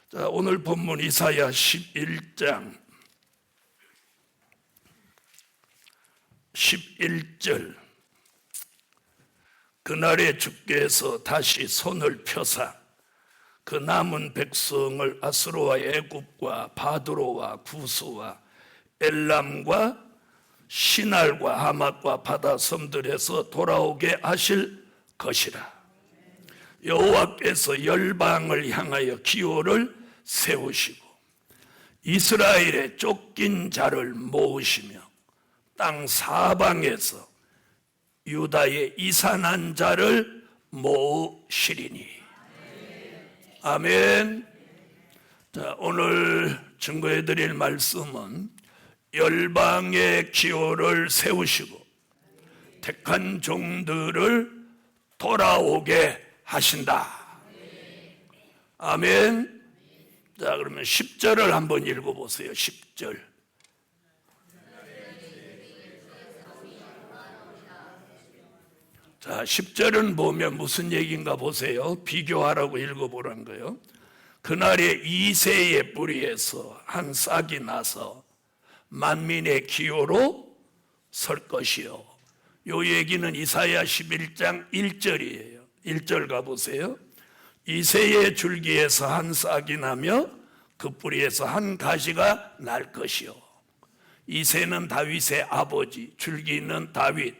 자, 오늘 본문 이사야 11장 11절. 그날에 주께서 다시 손을 펴사 그 남은 백성을 아수르와 애굽과 바드로와 구스와 엘람과 시날과 하맛과 바다 섬들에서 돌아오게 하실 것이라. 여호와께서 열방을 향하여 기호를 세우시고 이스라엘의 쫓긴 자를 모으시며 땅 사방에서 유다의 이산한 자를 모으시리니. 아멘. 자, 오늘 증거해 드릴 말씀은 열방의 기호를 세우시고 택한 종들을 돌아오게 하신다. 아멘. 자, 그러면 10절을 한번 읽어보세요. 10절. 자, 10절은 보면 무슨 얘기인가 보세요. 비교하라고 읽어보라는 거예요. 그날에 이새의 뿌리에서 한 싹이 나서 만민의 기호로 설 것이요. 요 얘기는 이사야 11장 1절이에요. 1절 가보세요. 이새의 줄기에서 한 싹이 나며 그 뿌리에서 한 가지가 날 것이요. 이새는 다윗의 아버지, 줄기는 다윗,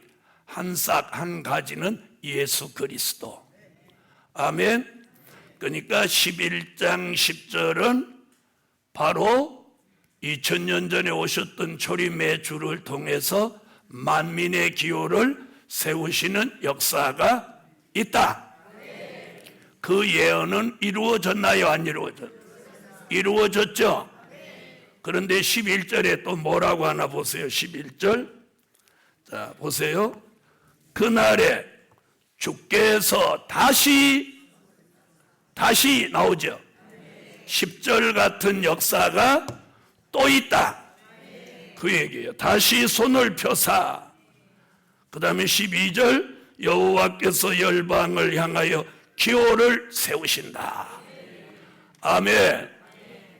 한 싹, 한 가지는 예수 그리스도. 아멘. 그러니까 11장 10절은 바로 2000년 전에 오셨던 초림의 주를 통해서 만민의 기호를 세우시는 역사가 있다. 그 예언은 이루어졌나요? 안 이루어졌나요? 이루어졌죠. 그런데 11절에 또 뭐라고 하나 보세요. 11절. 자, 보세요. 그날에 주께서 다시 나오죠. 10절 같은 역사가 또 있다. 그 얘기예요. 다시 손을 펴사. 그 다음에 12절 여호와께서 열방을 향하여 기호를 세우신다. 아멘.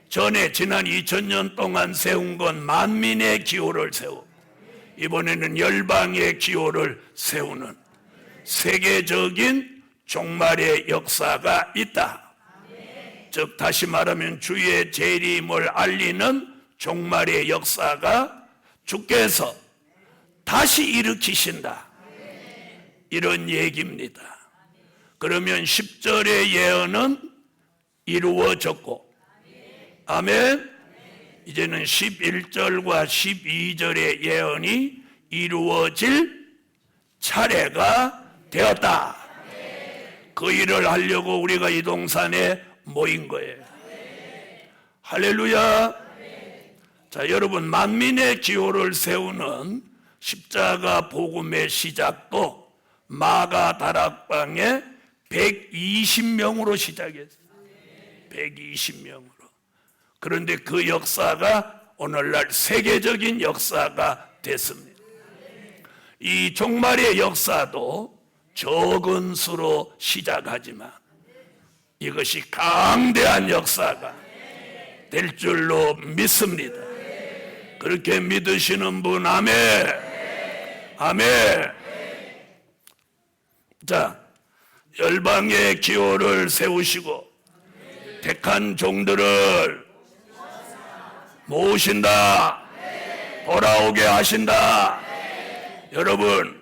전에 지난 2000년 동안 세운 건 만민의 기호를 세우고 이번에는 열방의 기호를 세우는 세계적인 종말의 역사가 있다. 즉 다시 말하면 주의 재림을 알리는 종말의 역사가 주께서 다시 일으키신다. 이런 얘기입니다. 그러면 10절의 예언은 이루어졌고, 아멘. 이제는 11절과 12절의 예언이 이루어질 차례가 되었다. 그 일을 하려고 우리가 이 동산에 모인 거예요. 할렐루야. 자, 여러분, 만민의 기호를 세우는 십자가 복음의 시작도 마가 다락방에 120명으로 시작했어요. 120명으로. 그런데 그 역사가 오늘날 세계적인 역사가 됐습니다. 이 종말의 역사도 적은 수로 시작하지만 이것이 강대한 역사가 될 줄로 믿습니다. 그렇게 믿으시는 분, 아멘. 아멘. 자, 열방의 기호를 세우시고 택한 종들을 모으신다. 돌아오게 하신다. 여러분,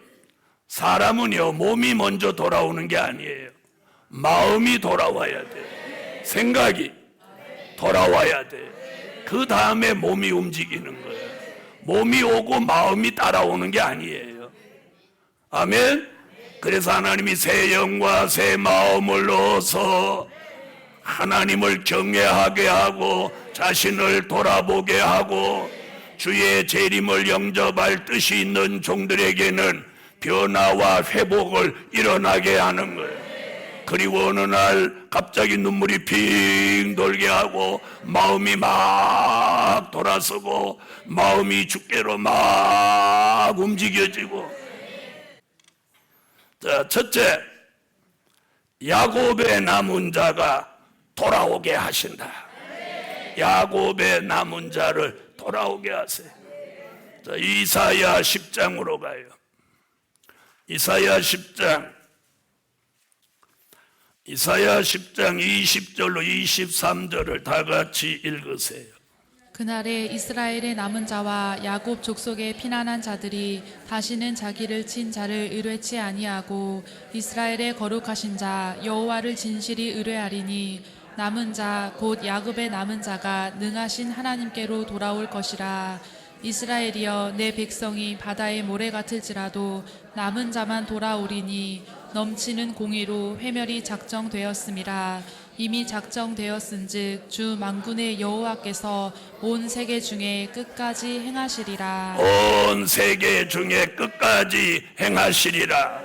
사람은요, 몸이 먼저 돌아오는 게 아니에요. 마음이 돌아와야 돼. 생각이 돌아와야 돼. 그 다음에 몸이 움직이는 거예요. 몸이 오고 마음이 따라오는 게 아니에요. 아멘. 그래서 하나님이 새 영과 새 마음을 넣어서 하나님을 경외하게 하고 자신을 돌아보게 하고 주의 재림을 영접할 뜻이 있는 종들에게는 변화와 회복을 일어나게 하는 거예요. 그리고 어느 날 갑자기 눈물이 핑 돌게 하고 마음이 막 돌아서고 마음이 주께로 막 움직여지고. 자, 첫째, 야곱의 남은 자가 돌아오게 하신다. 야곱의 남은 자를 돌아오게 하세요. 자, 이사야 10장으로 가요. 이사야 10장 20절로 23절을 다 같이 읽으세요. 그날에 이스라엘의 남은 자와 야곱 족속의 피난한 자들이 다시는 자기를 친 자를 의뢰치 아니하고 이스라엘의 거룩하신 자 여호와를 진실이 의뢰하리니 남은 자 곧 야곱의 남은 자가 능하신 하나님께로 돌아올 것이라. 이스라엘이여 내 백성이 바다의 모래 같을지라도 남은 자만 돌아오리니 넘치는 공의로 회멸이 작정되었음이라. 이미 작정되었은즉 주 만군의 여호와께서 온 세계 중에 끝까지 행하시리라. 온 세계 중에 끝까지 행하시리라.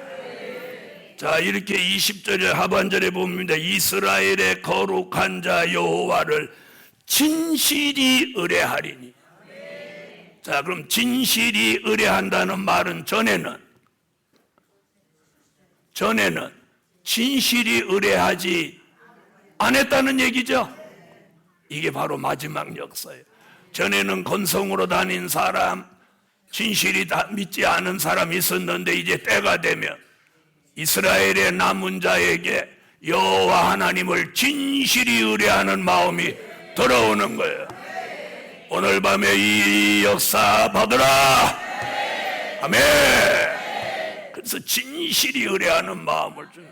자, 이렇게 20절의 하반절에 봅니다. 이스라엘의 거룩한 자 여호와를 진실이 의뢰하리니. 자, 그럼 진실이 의뢰한다는 말은 전에는 진실이 의뢰하지 안 했다는 얘기죠. 이게 바로 마지막 역사예요. 전에는 건성으로 다닌 사람, 진실이 다 믿지 않은 사람이 있었는데 이제 때가 되면 이스라엘의 남은 자에게 여호와 하나님을 진실이 의뢰하는 마음이 들어오는 거예요. 오늘 밤에 이 역사 받으라. 아멘. 그래서 진실이 의뢰하는 마음을 주는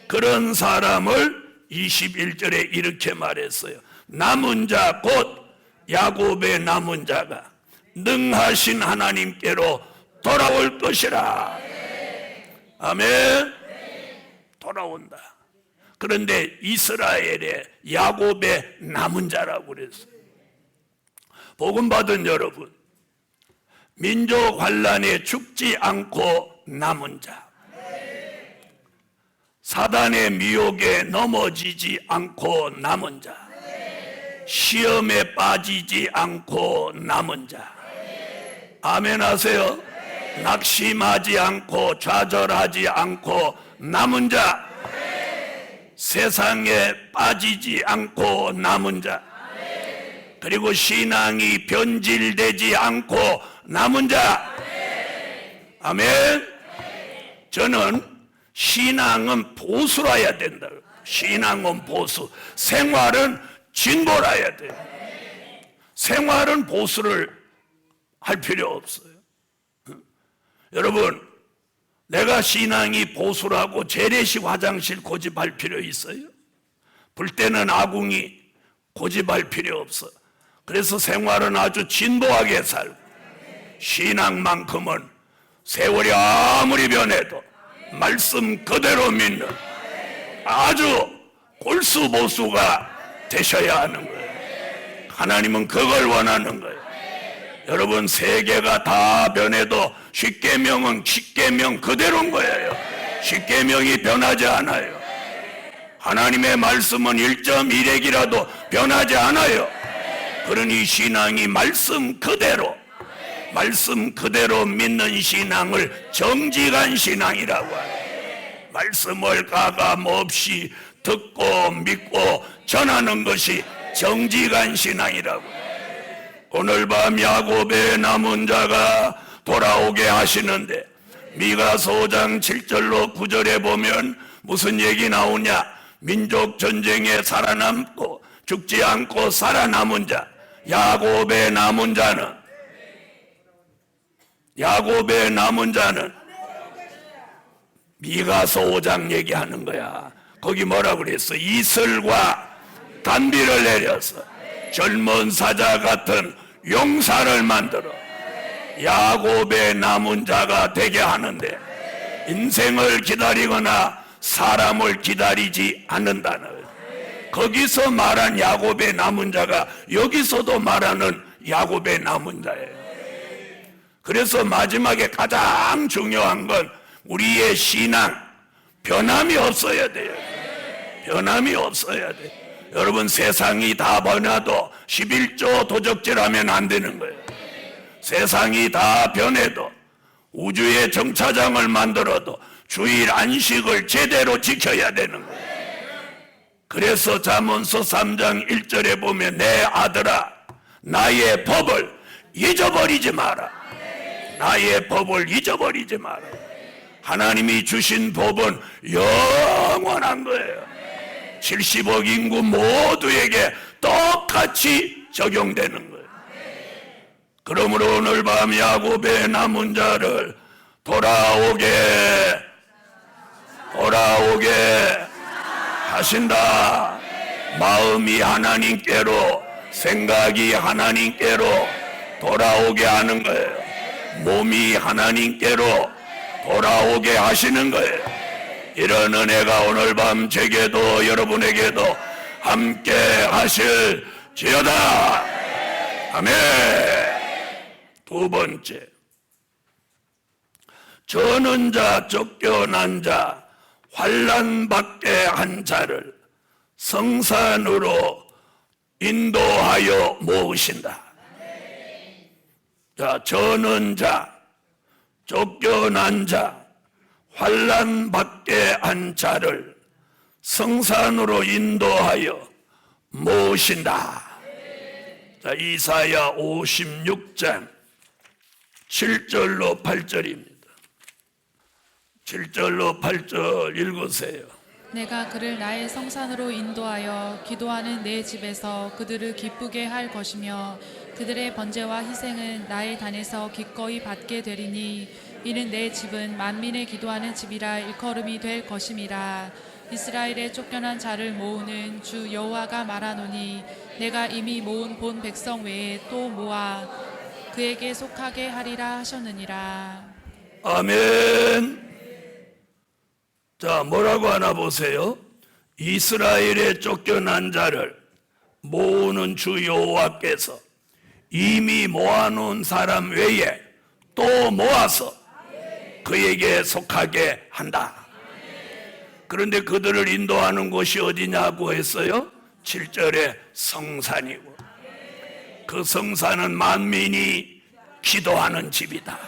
그런 사람을 21절에 이렇게 말했어요. 남은 자 곧 야곱의 남은 자가 능하신 하나님께로 돌아올 것이라. 아멘. 돌아온다. 그런데 이스라엘의 야곱의 남은 자라고 그랬어요. 복음 받은 여러분, 민족 환난에 죽지 않고 남은 자, 사단의 미혹에 넘어지지 않고 남은 자, 시험에 빠지지 않고 남은 자. 아멘 하세요. 낙심하지 않고 좌절하지 않고 남은 자, 세상에 빠지지 않고 남은 자, 그리고 신앙이 변질되지 않고 남은 자. 아멘. 저는 신앙은 보수라야 된다. 신앙은 보수, 생활은 진보라야 돼요. 생활은 보수를 할 필요 없어요. 여러분, 내가 신앙이 보수라고 재래식 화장실 고집할 필요 있어요? 불 때는 아궁이 고집할 필요 없어. 그래서 생활은 아주 진보하게 살고, 신앙만큼은 세월이 아무리 변해도 말씀 그대로 믿는 아주 골수보수가 되셔야 하는 거예요. 하나님은 그걸 원하는 거예요. 여러분, 세계가 다 변해도 십계명은 십계명 그대로인 거예요. 십계명이 변하지 않아요. 하나님의 말씀은 1.1핵이라도 변하지 않아요. 그러니 신앙이 말씀 그대로 믿는 신앙을 정직한 신앙이라고 해요. 말씀을 가감없이 듣고 믿고 전하는 것이 정직한 신앙이라고 해요. 오늘 밤 야곱의 남은 자가 돌아오게 하시는데, 미가서 5장 7절로 9절에 보면 무슨 얘기 나오냐? 민족 전쟁에 살아남고 죽지 않고 살아남은 자, 야곱의 남은 자는 미가서 5장 얘기하는 거야. 거기 뭐라 그랬어? 이슬과 단비를 내려서 젊은 사자 같은 용사를 만들어 야곱의 남은 자가 되게 하는데, 인생을 기다리거나 사람을 기다리지 않는다는 거예요. 거기서 말한 야곱의 남은 자가 여기서도 말하는 야곱의 남은 자예요. 그래서 마지막에 가장 중요한 건 우리의 신앙, 변함이 없어야 돼요. 변함이 없어야 돼요. 여러분, 세상이 다 변해도 11조 도적질하면 안 되는 거예요. 세상이 다 변해도, 우주의 정차장을 만들어도 주일 안식을 제대로 지켜야 되는 거예요. 그래서 잠언서 3장 1절에 보면 내 아들아 나의 법을 잊어버리지 마라. 나의 법을 잊어버리지 마라. 하나님이 주신 법은 영원한 거예요. 70억 인구 모두에게 똑같이 적용되는 거예요. 그러므로 오늘 밤 야곱의 남은 자를 돌아오게 하신다. 마음이 하나님께로, 생각이 하나님께로 돌아오게 하는 거예요. 몸이 하나님께로 돌아오게 하시는 거예요. 이런 은혜가 오늘 밤 제게도 여러분에게도 함께 하실지어다. 아멘. 두 번째, 저는 자, 쫓겨난 자, 환난 받게 한 자를 성산으로 인도하여 모으신다. 자, 저는 자, 쫓겨난 자, 환난 받게 한 자를 성산으로 인도하여 모으신다. 자, 이사야 56장 7절로 8절입니다. 7절로 8절 읽으세요. 내가 그를 나의 성산으로 인도하여 기도하는 내 집에서 그들을 기쁘게 할 것이며 그들의 번제와 희생은 나의 단에서 기꺼이 받게 되리니 이는 내 집은 만민의 기도하는 집이라 일컬음이 될 것임이라. 이스라엘의 쫓겨난 자를 모으는 주 여호와가 말하노니 내가 이미 모은 본 백성 외에 또 모아 그에게 속하게 하리라 하셨느니라. 아멘. 자, 뭐라고 하나 보세요. 이스라엘의 쫓겨난 자를 모으는 주 여호와께서 이미 모아놓은 사람 외에 또 모아서 그에게 속하게 한다. 그런데 그들을 인도하는 곳이 어디냐고 했어요? 7절에 성산이고, 그 성산은 만민이 기도하는 집이다.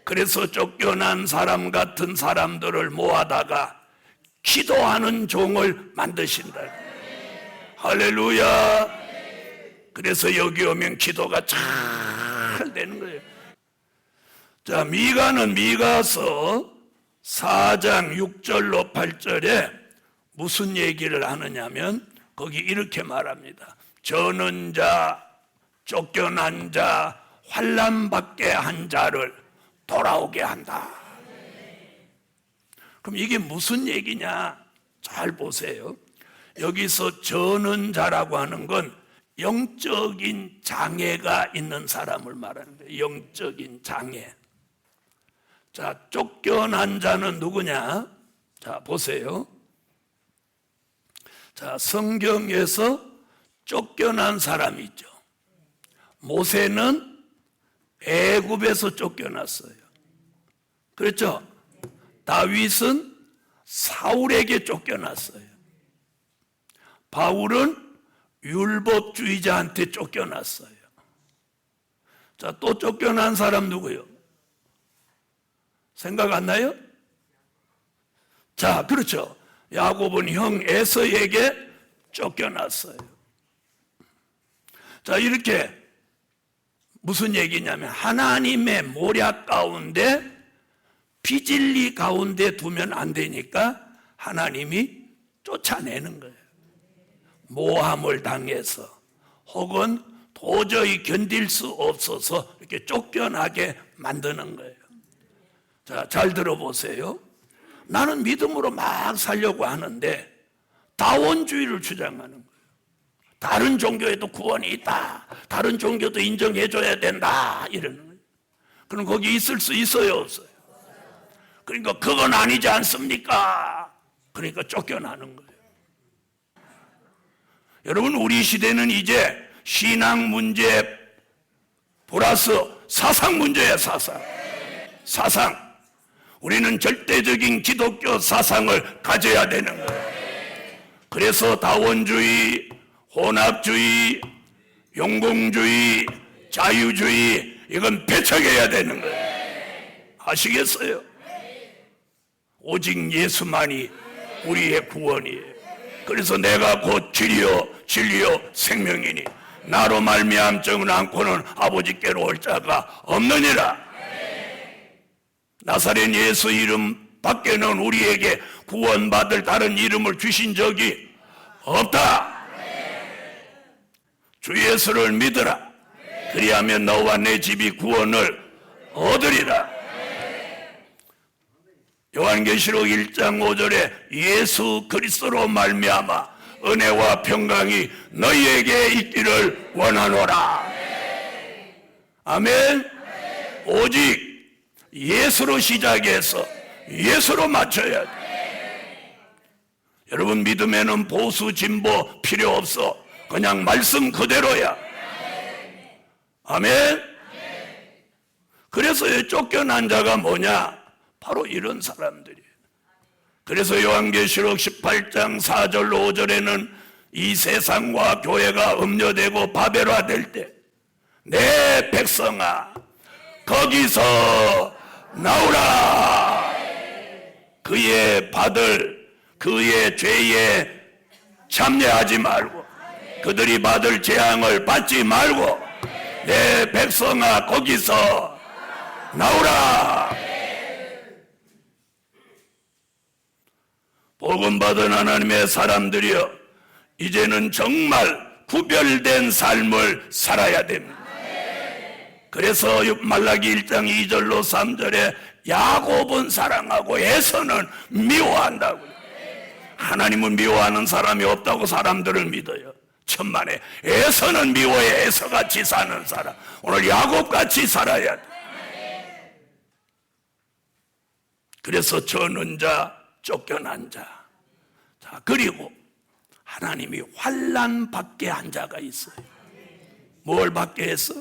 그래서 쫓겨난 사람 같은 사람들을 모아다가 기도하는 종을 만드신다. 할렐루야. 그래서 여기 오면 기도가 잘 되는 거예요. 자, 미가는 미가서 4장 6절로 8절에 무슨 얘기를 하느냐면 거기 이렇게 말합니다. 저는 자, 쫓겨난 자, 환난 받게 한 자를 돌아오게 한다. 그럼 이게 무슨 얘기냐? 잘 보세요. 여기서 저는 자라고 하는 건 영적인 장애가 있는 사람을 말하는 거예요. 영적인 장애. 자, 쫓겨난 자는 누구냐? 자, 보세요. 자, 성경에서 쫓겨난 사람이 있죠. 모세는 애굽에서 쫓겨났어요. 그렇죠? 다윗은 사울에게 쫓겨났어요. 바울은 율법주의자한테 쫓겨났어요. 자, 또 쫓겨난 사람 누구요? 생각 안 나요? 자, 그렇죠. 야곱은 형 에서에게 쫓겨났어요. 자, 이렇게 무슨 얘기냐면 하나님의 모략 가운데, 비진리 가운데 두면 안 되니까 하나님이 쫓아내는 거예요. 모함을 당해서 혹은 도저히 견딜 수 없어서 이렇게 쫓겨나게 만드는 거예요. 자, 잘 들어보세요. 나는 믿음으로 막 살려고 하는데 다원주의를 주장하는 거예요. 다른 종교에도 구원이 있다. 다른 종교도 인정해줘야 된다. 이러는 거예요. 그럼 거기 있을 수 있어요, 없어요? 그러니까 그건 아니지 않습니까? 그러니까 쫓겨나는 거예요. 여러분, 우리 시대는 이제 신앙 문제 플러스 사상 문제야. 사상. 우리는 절대적인 기독교 사상을 가져야 되는 거예요. 그래서 다원주의, 혼합주의, 용공주의, 자유주의, 이건 배척해야 되는 거예요. 아시겠어요? 오직 예수만이 우리의 구원이에요. 그래서 내가 곧 길이요 진리요 생명이니 나로 말미암지 않고는 아버지께로 올 자가 없느니라. 나사렛 예수 이름 밖에는 우리에게 구원받을 다른 이름을 주신 적이 없다. 주 예수를 믿으라. 그리하면 너와 내 집이 구원을 얻으리라. 요한계시록 1장 5절에 예수 그리스도로 말미암아 은혜와 평강이 너희에게 있기를 원하노라. 아멘. 오직 예수로 시작해서 예수로 맞춰야 돼. 여러분, 믿음에는 보수 진보 필요 없어. 그냥 말씀 그대로야. 아멘. 그래서 쫓겨난 자가 뭐냐? 바로 이런 사람들이에요. 그래서 요한계시록 18장 4절로 5절에는 이 세상과 교회가 음료되고 바벨화될 때 내 백성아 거기서 나오라. 그의 받을 그의 죄에 참여하지 말고 그들이 받을 재앙을 받지 말고 내 백성아 거기서 나오라. 복음 받은 하나님의 사람들이여, 이제는 정말 구별된 삶을 살아야 됩니다. 그래서 말라기 1장 2절로 3절에 야곱은 사랑하고 에서는 미워한다고. 하나님은 미워하는 사람이 없다고 사람들을 믿어요. 천만에. 에서는 미워해. 에서같이 사는 사람. 오늘 야곱같이 살아야 돼. 그래서 저는 자, 쫓겨난 자. 자, 그리고 하나님이 환난 받게 한 자가 있어요. 뭘 받게 했어?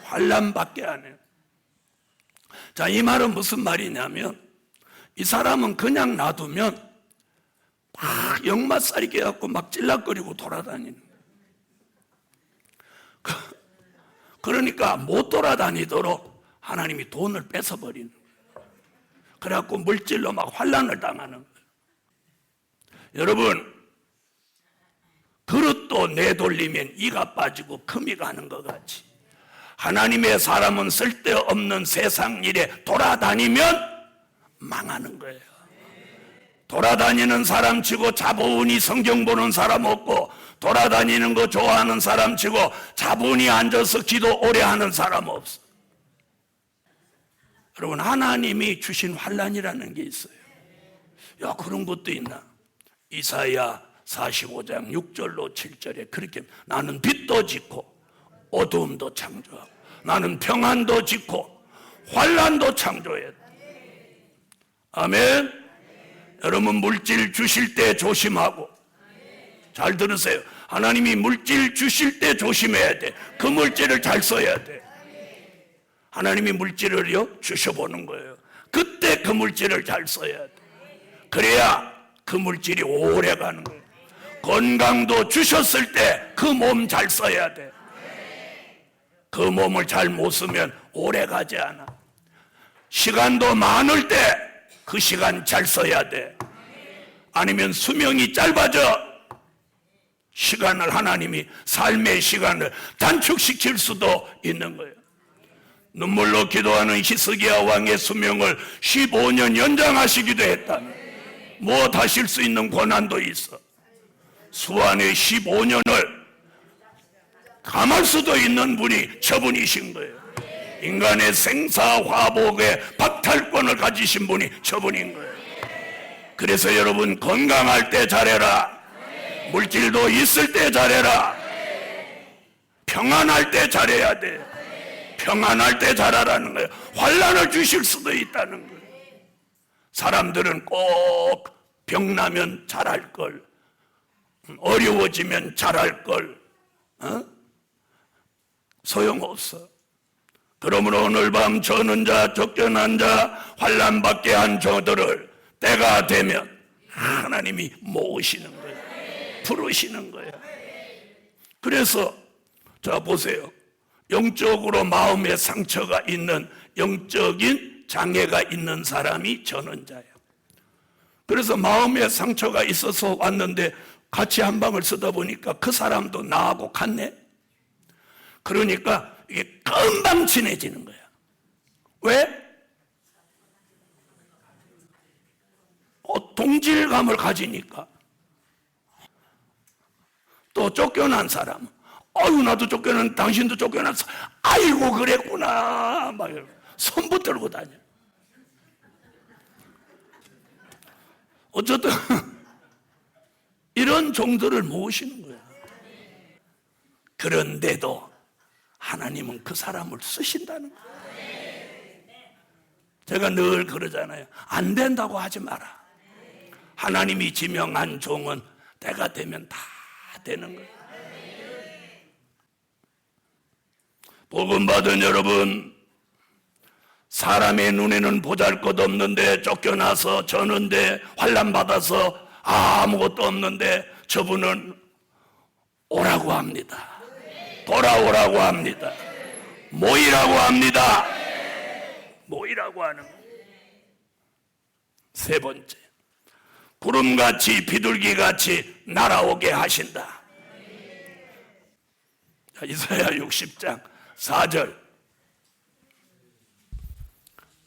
환난 받게 하네요. 자, 이 말은 무슨 말이냐면, 이 사람은 그냥 놔두면 막 역마살이게 해갖고 막 찔락거리고 돌아다니는 거예요. 그러니까 못 돌아다니도록 하나님이 돈을 뺏어버리는 거예요. 그래갖고 물질로 막 환난을 당하는 거예요. 여러분, 그릇도 내돌리면 이가 빠지고 금이 가는 것 같이 하나님의 사람은 쓸데없는 세상 일에 돌아다니면 망하는 거예요. 돌아다니는 사람 치고 차분히 성경 보는 사람 없고, 돌아다니는 거 좋아하는 사람 치고 차분히 앉아서 기도 오래 하는 사람 없어. 여러분, 하나님이 주신 환난이라는 게 있어요. 야, 그런 것도 있나? 이사야 45장 6절로 7절에 그렇게, 나는 빛도 짓고 어두움도 창조하고 나는 평안도 짓고 환난도 창조해. 아멘. 여러분, 물질 주실 때 조심하고, 잘 들으세요. 하나님이 물질 주실 때 조심해야 돼. 그 물질을 잘 써야 돼. 하나님이 물질을요 주셔보는 거예요. 그때 그 물질을 잘 써야 돼. 그래야 그 물질이 오래 가는 거예요. 건강도 주셨을 때 그 몸 잘 써야 돼. 그 몸을 잘 못 쓰면 오래 가지 않아. 시간도 많을 때 그 시간 잘 써야 돼. 아니면 수명이 짧아져. 시간을, 하나님이 삶의 시간을 단축시킬 수도 있는 거예요. 눈물로 기도하는 히스기야 왕의 수명을 15년 연장하시기도 했다. 무엇 하실 수 있는 권한도 있어. 수완의 15년을 감할 수도 있는 분이 저분이신 거예요. 인간의 생사화복의 박탈권을 가지신 분이 저분인 거예요. 그래서 여러분, 건강할 때 잘해라. 물질도 있을 때 잘해라. 평안할 때 잘해야 돼. 평안할 때 잘하라는 거예요. 환난을 주실 수도 있다는 거예요. 사람들은 꼭 병나면 잘할 걸, 어려워지면 잘할 걸, 소용없어. 그러므로 오늘 밤 저는 자, 쫓겨난 자, 환난 받게 한 저들을 때가 되면 하나님이 모으시는 거예요. 부르시는 거예요. 그래서 자, 보세요. 영적으로 마음에 상처가 있는, 영적인 장애가 있는 사람이 전원자예요. 그래서 마음에 상처가 있어서 왔는데 같이 한 방을 쓰다 보니까 그 사람도 나하고 같네. 그러니까 이게 금방 친해지는 거야. 왜? 동질감을 가지니까. 또 쫓겨난 사람, 아유 나도 쫓겨난, 당신도 쫓겨났어, 아이고 그랬구나, 막 손 붙들고 다녀. 어쨌든 이런 종들을 모으시는 거예요. 그런데도 하나님은 그 사람을 쓰신다는 거예요. 제가 늘 그러잖아요. 안 된다고 하지 마라. 하나님이 지명한 종은 때가 되면 다 되는 거예요. 복음 받은 여러분, 사람의 눈에는 보잘것없는데 쫓겨나서 저는데 환난 받아서 아무것도 없는데 저분은 오라고 합니다. 돌아오라고 합니다. 모이라고 합니다. 모이라고 하는 거예요. 세 번째, 구름같이 비둘기같이 날아오게 하신다. 이사야 60장 4절,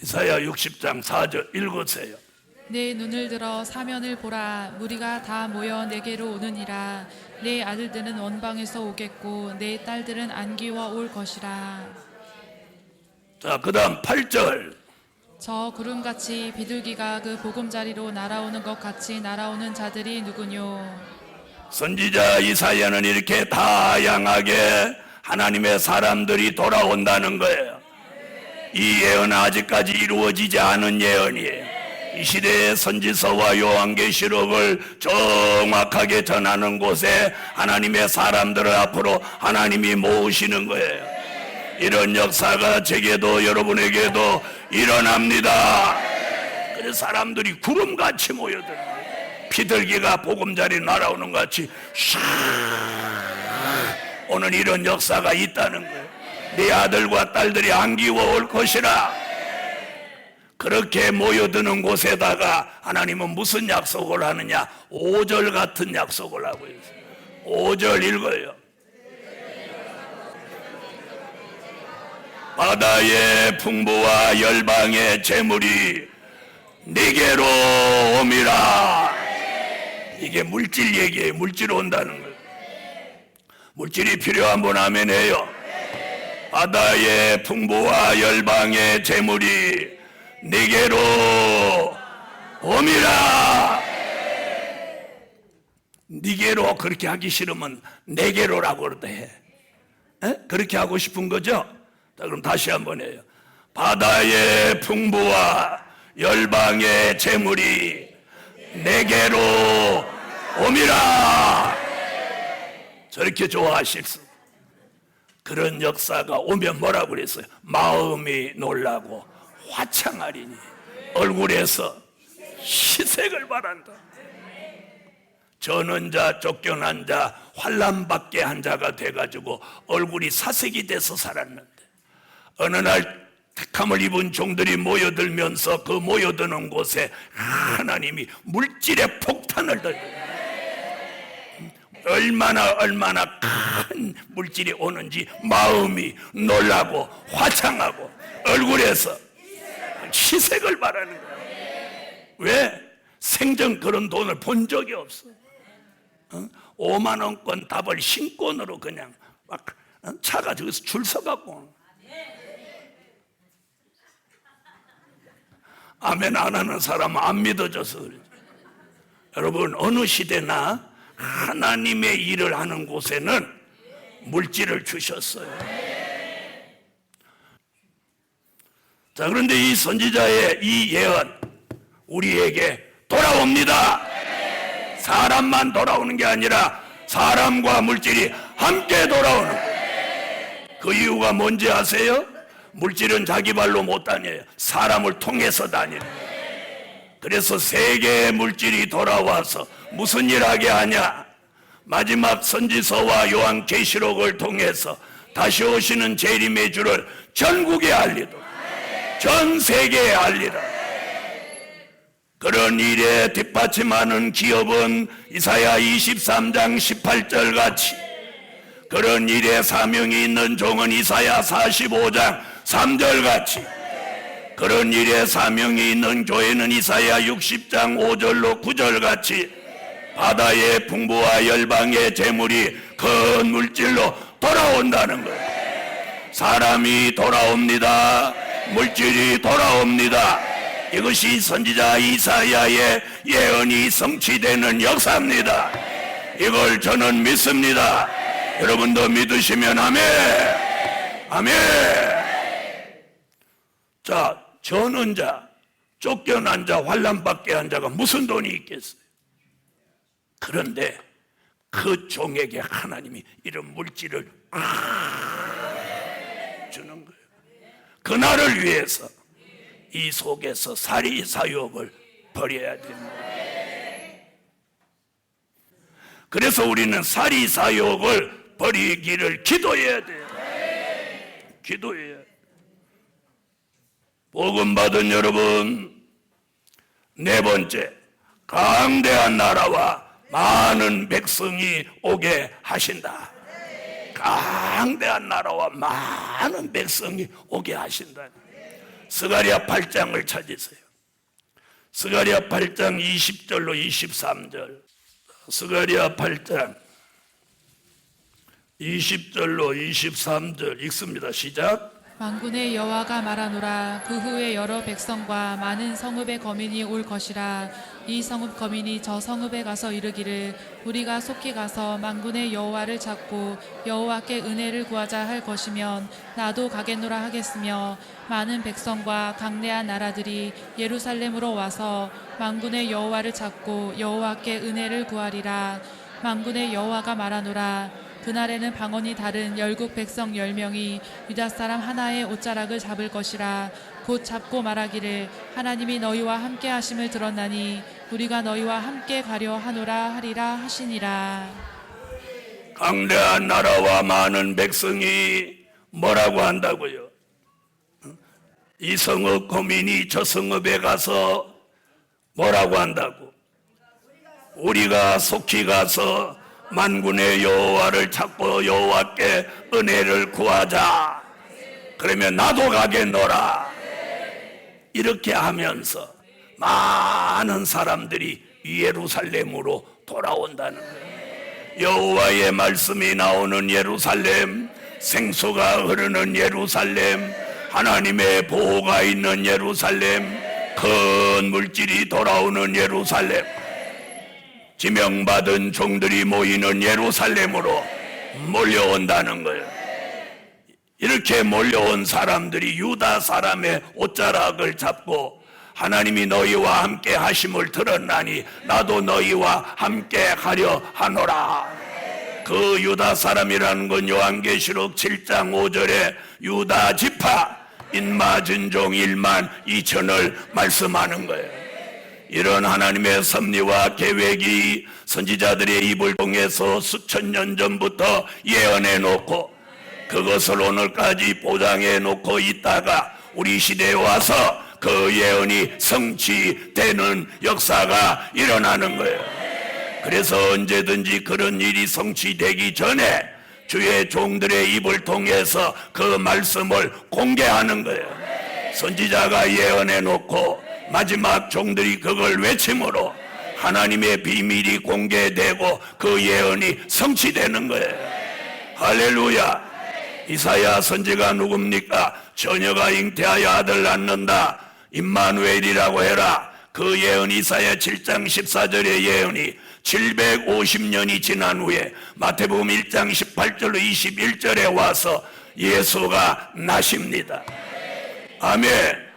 이사야 60장 4절 읽으세요. 내 눈을 들어 사면을 보라. 무리가 다 모여 내게로 오느니라. 내 아들들은 원방에서 오겠고 내 딸들은 안기와 올 것이라. 자, 그 다음 8절. 저 구름같이 비둘기가 그 보금자리로 날아오는 것 같이 날아오는 자들이 누구뇨? 선지자 이사야는 이렇게 다양하게 하나님의 사람들이 돌아온다는 거예요. 이 예언은 아직까지 이루어지지 않은 예언이에요. 이 시대의 선지서와 요한계시록을 정확하게 전하는 곳에 하나님의 사람들을 앞으로 하나님이 모으시는 거예요. 이런 역사가 제게도 여러분에게도 일어납니다. 그래서 사람들이 구름같이 모여드는 거예요. 비둘기가 보금자리 날아오는 것 같이 샥 오는 이런 역사가 있다는 거예요. 네 아들과 딸들이 안기워 올 것이라. 그렇게 모여드는 곳에다가 하나님은 무슨 약속을 하느냐? 5절 같은 약속을 하고 있어요. 5절 읽어요. 바다의 풍부와 열방의 재물이 네게로 옴이라. 이게 물질 얘기예요. 물질 온다는 거예요. 물질이 필요한 분 아멘 해요. 바다의 풍부와 열방의 재물이 네게로 옴이라. 네게로 그렇게 하기 싫으면 네게로라고 그러대 해. 그렇게 하고 싶은 거죠? 자, 그럼 다시 한번 해요. 바다의 풍부와 열방의 재물이 네게로 옴이라. 저렇게 좋아하실 수. 그런 역사가 오면 뭐라고 그랬어요? 마음이 놀라고 화창하리니 얼굴에서 희색을 바란다. 저는 자, 쫓겨난 자, 환난받게 한 자가 돼가지고 얼굴이 사색이 돼서 살았는데 어느 날 택함을 입은 종들이 모여들면서 그 모여드는 곳에 하나님이 물질의 폭탄을 던져요. 얼마나 큰 물질이 오는지 마음이 놀라고 화창하고 얼굴에서 희색을 바라는 거예요. 왜? 생전 그런 돈을 본 적이 없어. 5만 원권 답을 신권으로 그냥 막 차가 저기서 줄 서갖고. 아멘 안 하는 사람은 안 믿어져서 그러죠. 여러분, 어느 시대나 하나님의 일을 하는 곳에는 물질을 주셨어요. 자, 그런데 이 선지자의 이 예언 우리에게 돌아옵니다. 사람만 돌아오는 게 아니라 사람과 물질이 함께 돌아오는 거예요. 그 이유가 뭔지 아세요? 물질은 자기 발로 못 다녀요. 사람을 통해서 다녀요. 그래서 세계의 물질이 돌아와서 무슨 일 하게 하냐? 마지막 선지서와 요한계시록을 통해서 다시 오시는 재림의 주를 전국에 알리도록, 전 세계에 알리라. 그런 일에 뒷받침하는 기업은 이사야 23장 18절 같이, 그런 일에 사명이 있는 종은 이사야 45장 3절 같이, 그런 일에 사명이 있는 교회는 이사야 60장 5절로 9절 같이 바다의 풍부와 열방의 재물이 큰 물질로 돌아온다는 거예요. 사람이 돌아옵니다. 물질이 돌아옵니다. 이것이 선지자 이사야의 예언이 성취되는 역사입니다. 이걸 저는 믿습니다. 여러분도 믿으시면 아멘. 아멘. 자, 저는 자, 쫓겨난 자, 환난받게 한 자가 무슨 돈이 있겠어요? 그런데 그 종에게 하나님이 이런 물질을 주는 거예요. 그날을 위해서 이 속에서 사리사욕을 버려야 됩니다. 그래서 우리는 사리사욕을 버리기를 기도해야 돼요. 기도해야 돼요. 복음 받은 여러분, 네 번째, 강대한 나라와 많은 백성이 오게 하신다. 강대한 나라와 많은 백성이 오게 하신다. 스가랴 8장을 찾으세요. 스가랴 8장 20절로 23절. 스가랴 8장 20절로 23절 읽습니다. 시작. 만군의 여호와가 말하노라. 그 후에 여러 백성과 많은 성읍의 거민이 올 것이라. 이 성읍 거민이 저 성읍에 가서 이르기를 우리가 속히 가서 만군의 여호와를 찾고 여호와께 은혜를 구하자 할 것이면 나도 가겠노라 하겠으며, 많은 백성과 강대한 나라들이 예루살렘으로 와서 만군의 여호와를 찾고 여호와께 은혜를 구하리라. 만군의 여호와가 말하노라. 그날에는 방언이 다른 열국 백성 10명이 유다 사람 하나의 옷자락을 잡을 것이라. 곧 잡고 말하기를 하나님이 너희와 함께 하심을 들었나니 우리가 너희와 함께 가려 하노라 하리라 하시니라. 강대한 나라와 많은 백성이 뭐라고 한다고요? 이 성읍 거민이 저 성읍에 가서 뭐라고 한다고? 우리가 속히 가서 만군의 여호와를 찾고 여호와께 은혜를 구하자. 그러면 나도 가겠노라. 이렇게 하면서 많은 사람들이 예루살렘으로 돌아온다는 거예요. 여호와의 말씀이 나오는 예루살렘, 생수가 흐르는 예루살렘, 하나님의 보호가 있는 예루살렘, 큰 물질이 돌아오는 예루살렘, 지명받은 종들이 모이는 예루살렘으로 몰려온다는 거예요. 이렇게 몰려온 사람들이 유다 사람의 옷자락을 잡고 하나님이 너희와 함께 하심을 들었나니 나도 너희와 함께 가려 하노라. 그 유다 사람이라는 건 요한계시록 7장 5절에 유다 지파 인마진 종 1만 2천을 말씀하는 거예요. 이런 하나님의 섭리와 계획이 선지자들의 입을 통해서 수천 년 전부터 예언해 놓고 그것을 오늘까지 보장해 놓고 있다가 우리 시대에 와서 그 예언이 성취되는 역사가 일어나는 거예요. 그래서 언제든지 그런 일이 성취되기 전에 주의 종들의 입을 통해서 그 말씀을 공개하는 거예요. 선지자가 예언해 놓고 마지막 종들이 그걸 외침으로 하나님의 비밀이 공개되고 그 예언이 성취되는 거예요. 할렐루야. 이사야 선지가 누굽니까? 처녀가 잉태하여 아들 낳는다. 임마누엘이라고 해라. 그 예언 이사야 7장 14절의 예언이 750년이 지난 후에 마태복음 1장 18절로 21절에 와서 예수가 나십니다. 아멘.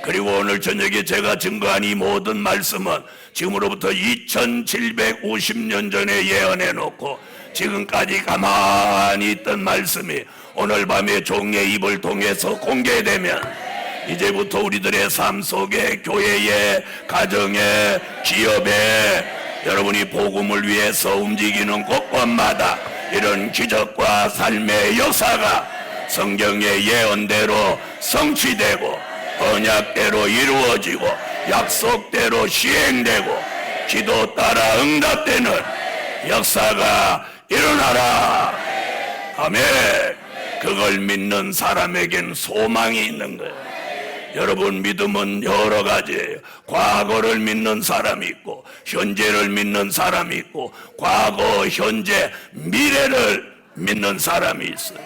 그리고 오늘 저녁에 제가 증거한 이 모든 말씀은 지금으로부터 2750년 전에 예언해 놓고 지금까지 가만히 있던 말씀이 오늘 밤에 종의 입을 통해서 공개되면 이제부터 우리들의 삶 속에, 교회에, 가정에, 기업에 여러분이 복음을 위해서 움직이는 곳곳마다 이런 기적과 삶의 역사가 성경의 예언대로 성취되고 언약대로 이루어지고 약속대로 시행되고 기도 따라 응답되는 역사가 일어나라. 아멘. 그걸 믿는 사람에겐 소망이 있는 거예요. 여러분, 믿음은 여러 가지예요. 과거를 믿는 사람이 있고 현재를 믿는 사람이 있고 과거, 현재, 미래를 믿는 사람이 있어요.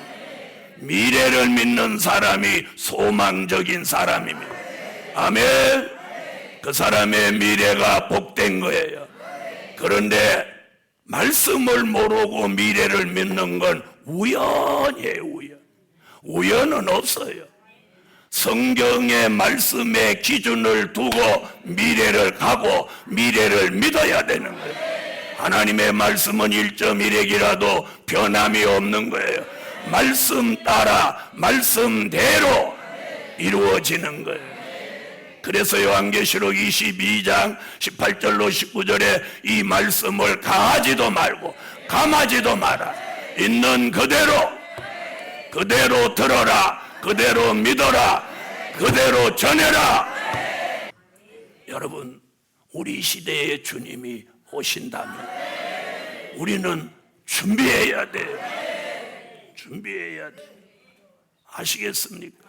미래를 믿는 사람이 소망적인 사람입니다. 아멘. 그 사람의 미래가 복된 거예요. 그런데 말씀을 모르고 미래를 믿는 건 우연이에요. 우연. 우연은 없어요. 성경의 말씀의 기준을 두고 미래를 가고 미래를 믿어야 되는 거예요. 하나님의 말씀은 1.1핵이라도 변함이 없는 거예요. 말씀 따라 말씀대로 이루어지는 거예요. 그래서 요한계시록 22장 18절로 19절에 이 말씀을 가하지도 말고 감하지도 마라. 있는 그대로 들어라. 그대로 믿어라. 그대로 전해라. 여러분, 우리 시대에 주님이 오신다면 우리는 준비해야 돼요. 준비해야 돼요. 아시겠습니까?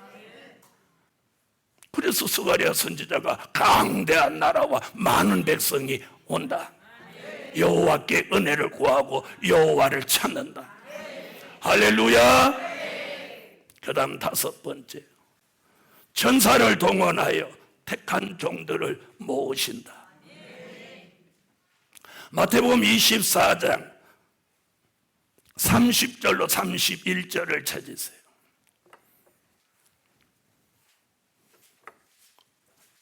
그래서 스가랴 선지자가 강대한 나라와 많은 백성이 온다. 여호와께 은혜를 구하고 여호와를 찾는다. 할렐루야. 그 다음 5번째, 천사를 동원하여 택한 종들을 모으신다. 마태복음 24장 30절로 31절을 찾으세요.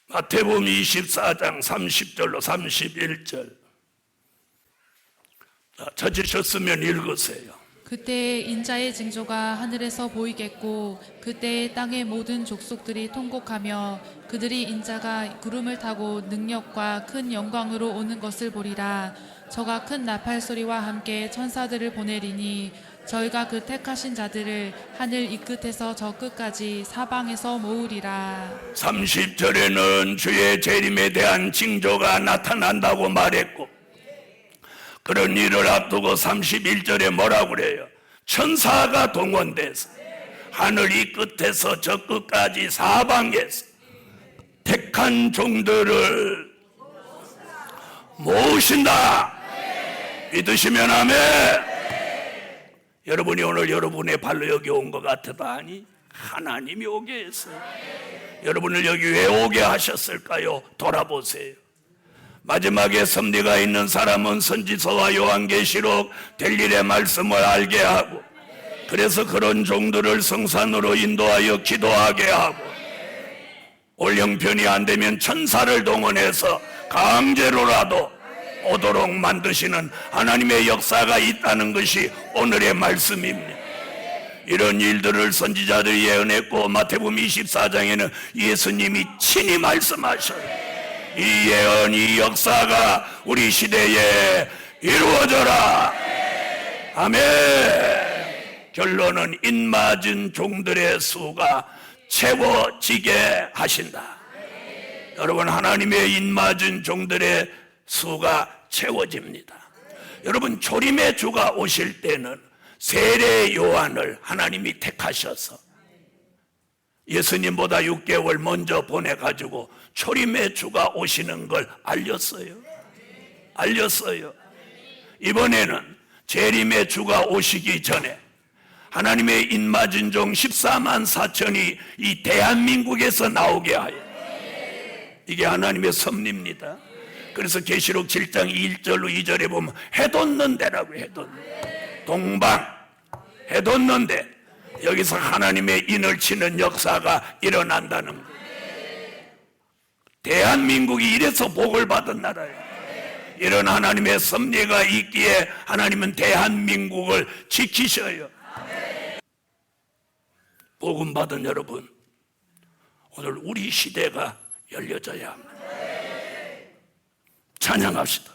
마태복음 24장 30절로 31절. 찾으셨으면 읽으세요. 그때 인자의 징조가 하늘에서 보이겠고 그때 땅의 모든 족속들이 통곡하며 그들이 인자가 구름을 타고 능력과 큰 영광으로 오는 것을 보리라. 저가 큰 나팔 소리와 함께 천사들을 보내리니 저희가 그 택하신 자들을 하늘 이 끝에서 저 끝까지 사방에서 모으리라. 30절에는 주의 재림에 대한 징조가 나타난다고 말했고, 그런 일을 앞두고 31절에 뭐라고 그래요? 천사가 동원돼서 하늘 이 끝에서 저 끝까지 사방에서 택한 종들을 모으신다. 믿으시면 아멘. 여러분이 오늘 여러분의 발로 여기 온 것 같아도 아니, 하나님이 오게 했어요. 여러분을 여기 왜 오게 하셨을까요? 돌아보세요. 마지막에 섭리가 있는 사람은 선지서와 요한계시록 될 일의 말씀을 알게 하고, 그래서 그런 종들을 성산으로 인도하여 기도하게 하고, 올 형편이 안 되면 천사를 동원해서 강제로라도 오도록 만드시는 하나님의 역사가 있다는 것이 오늘의 말씀입니다. 이런 일들을 선지자들이 예언했고, 마태복음 24장에는 예수님이 친히 말씀하셔요. 이 예언, 이 역사가 우리 시대에 이루어져라. 아멘. 결론은 입맞은 종들의 수가 채워지게 하신다. 여러분, 하나님의 입맞은 종들의 수가 채워집니다. 여러분, 조림의 주가 오실 때는 세례 요한을 하나님이 택하셔서 예수님보다 6개월 먼저 보내가지고 초림의 주가 오시는 걸 알렸어요. 이번에는 재림의 주가 오시기 전에 하나님의 입맞은 종 14만 4천이 이 대한민국에서 나오게 하여, 이게 하나님의 섭리입니다. 그래서 계시록 7장 1절로 2절에 보면 해돋는 데라고, 해돋는 동방 해돋는 데, 여기서 하나님의 인을 치는 역사가 일어난다는 거예요. 대한민국이 이래서 복을 받은 나라예요. 이런 하나님의 섭리가 있기에 하나님은 대한민국을 지키셔요. 복음 받은 여러분, 오늘 우리 시대가 열려져야 합니다. 찬양합시다.